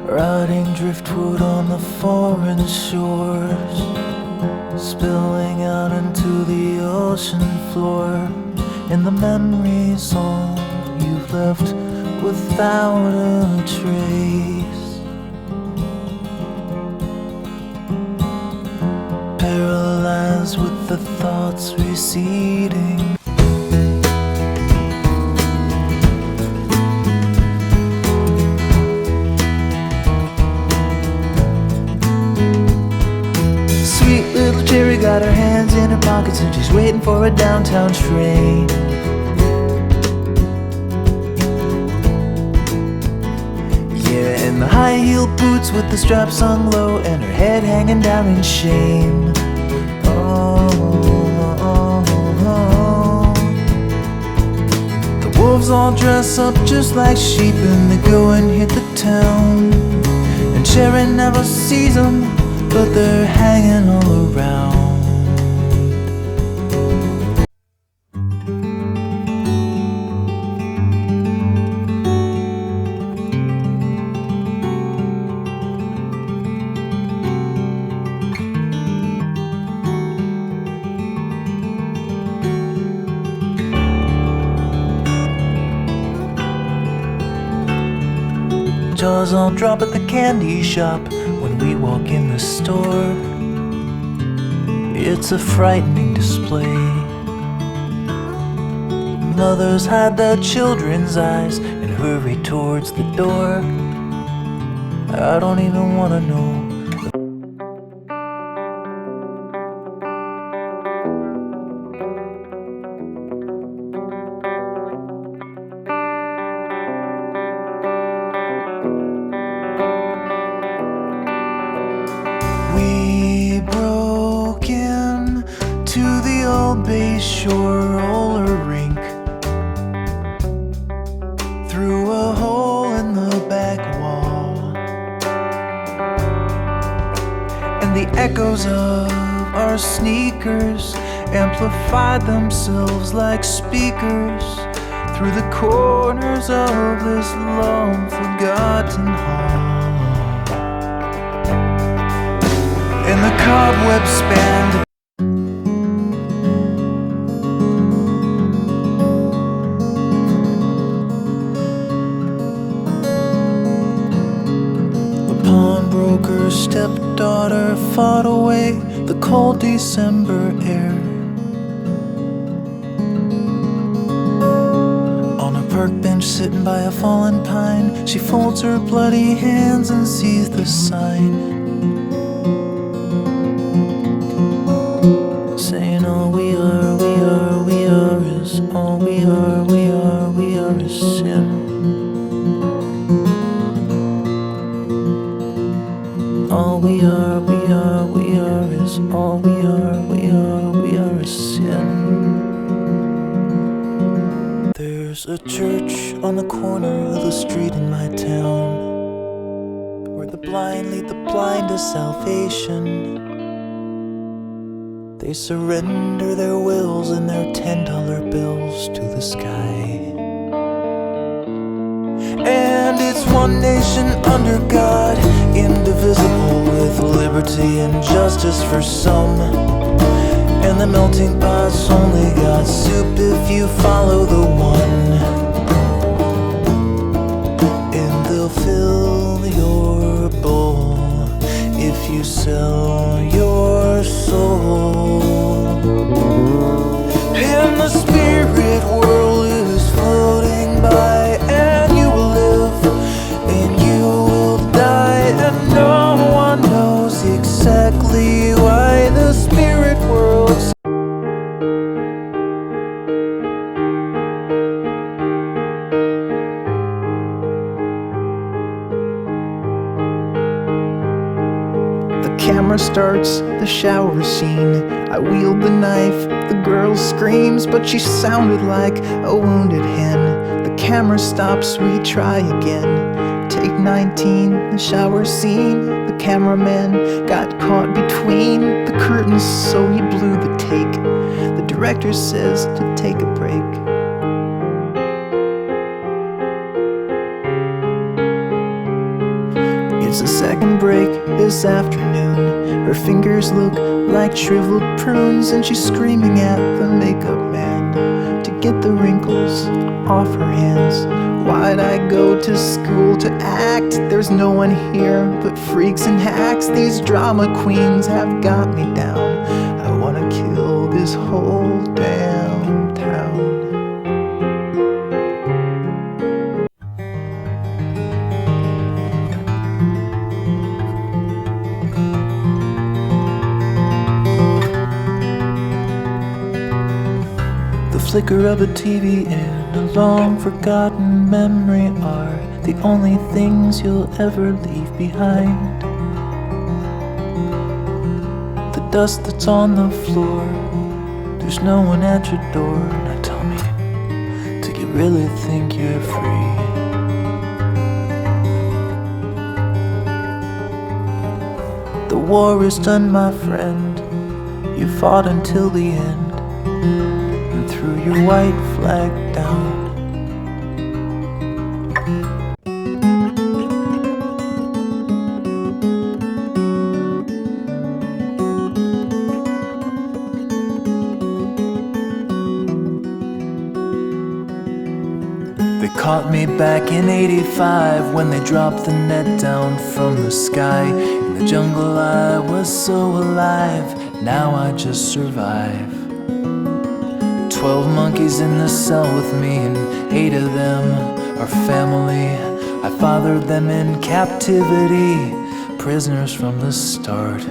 rotting driftwood on the foreign shores, spilling out into the ocean floor, and the memories all you've left without a trace. Paralyzed with the thoughts receding. Sweet little cherry got her hands in her pockets and she's waiting for a downtown train. Yeah, in the high-heeled boots with the straps hung low and her head hanging down in shame. The wolves all dress up just like sheep and they go and hit the town. And Cherry never sees them, but they're hanging all around. Jaws all drop at the candy shop when we walk in the store. It's a frightening display. Mothers hide their children's eyes and hurry towards the door. I don't even wanna know. We broke in to the old Bay Shore roller rink through a hole in the back wall, and the echoes of our sneakers amplified themselves like speakers through the corners of this long forgotten hall. And the cobwebs spanned. The pawnbroker's stepdaughter fought away the cold December air. On a park bench sitting by a fallen pine, she folds her bloody hands and sees the sign saying all we are is all we are is sin. All we are is all we are is sin. There's a church on the corner of the street in my town where the blind lead the blind to salvation. They surrender their wills and their $10 bills to the sky. And it's one nation under God, indivisible, with liberty and justice for some. And the melting pot's only got soup if you follow the one. And they'll fill your bowl if you sell your soul. And the spirit world is floating by, and you will live and you will die, and no one knows exactly why the spirit world's camera starts the shower scene. I wield the knife, the girl screams, but she sounded like a wounded hen. The camera stops, we try again. Take 19, the shower scene. The cameraman got caught between the curtains, so he blew the take. The director says to take a break. deserves a second break this afternoon. Her fingers look like shriveled prunes, and she's screaming at the makeup man to get the wrinkles off her hands. Why'd I go to school to act? There's no one here but freaks and hacks. These drama queens have got me down. I wanna kill this whole damn town. The flicker of a TV and a long-forgotten memory are the only things you'll ever leave behind. The dust that's on the floor, there's no one at your door. Now tell me, do you really think you're free? The war is done, my friend. You fought until the end, threw your white flag down. They caught me back in '85 when they dropped the net down from the sky. In the jungle I was so alive, now I just survive. 12 monkeys in the cell with me, and 8 of them are family. I fathered them in captivity, prisoners from the start.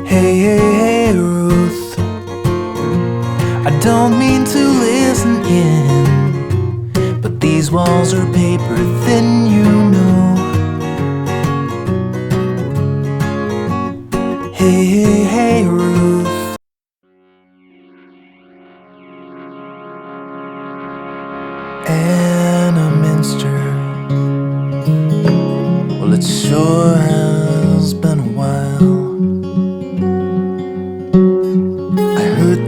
Hey, hey, hey, Ruth, I don't mean to listen in, but these walls are paper thin, you know. Hey, hey, hey, Ruth. Anna Minster, well, it sure has been a while.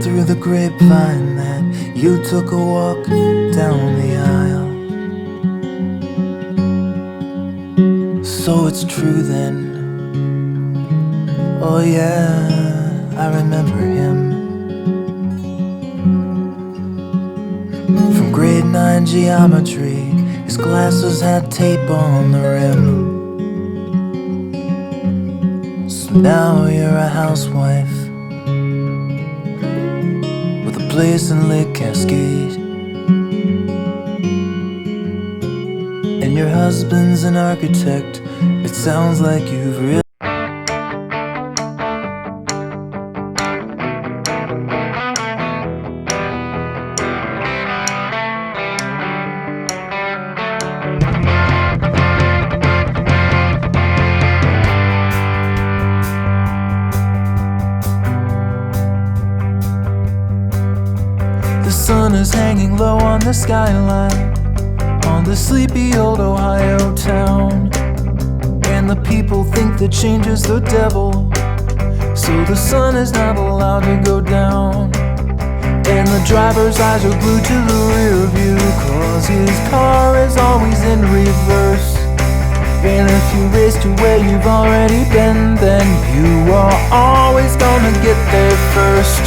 Through the grapevine that you took a walk down the aisle. So it's true then. Oh yeah, I remember him. From grade 9 geometry, his glasses had tape on the rim. So now you're a housewife, place in Lake Cascade, and your husband's an architect. It sounds like you've really The sun is hanging low on the skyline, on the sleepy old Ohio town. And the people think that change is the devil, so the sun is not allowed to go down. And the driver's eyes are glued to the rear view, 'cause his car is always in reverse. And if you race to where you've already been, then you are always gonna get there first.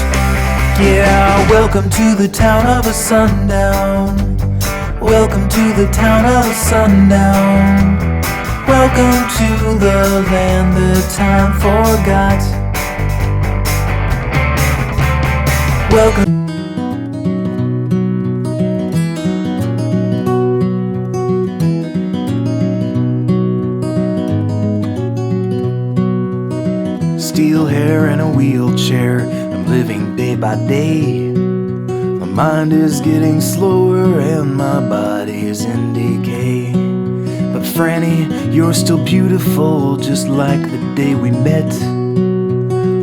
Yeah, welcome to the town of a sundown. Welcome to the town of a sundown. Welcome to the land that time forgot. Welcome. Steel hair in a wheelchair, I'm living day by day. My mind is getting slower and my body is in decay. But Franny, you're still beautiful, just like the day we met.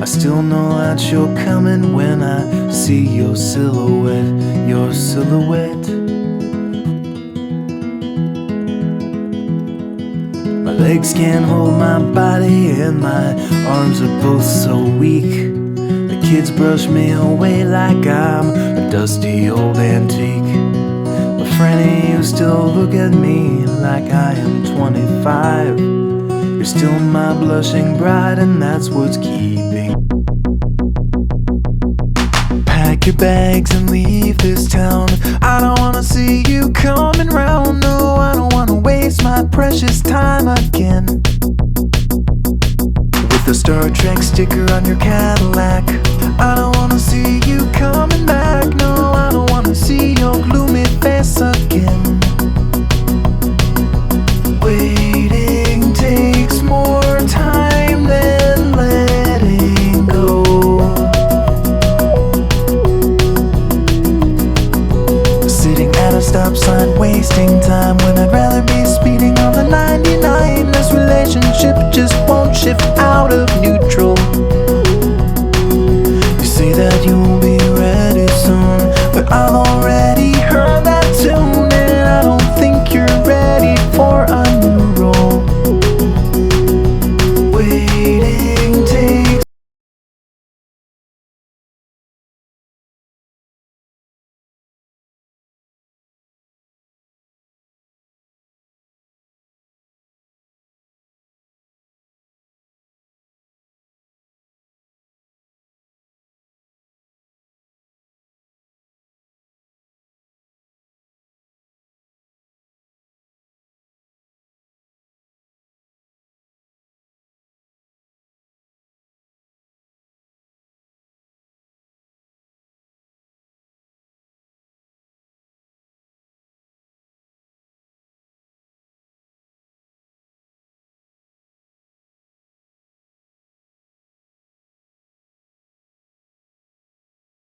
I still know that you're coming when I see your silhouette, your silhouette. My legs can't hold my body and my arms are both so weak. The kids brush me away like I'm a dusty old antique. But Franny, you still look at me like I am 25. You're still my blushing bride, and that's what's keeping. Pack your bags and leave this town. I don't wanna see you coming round. No, I don't wanna waste my precious time again. With the Star Trek sticker on your Cadillac, I don't wanna see you coming back.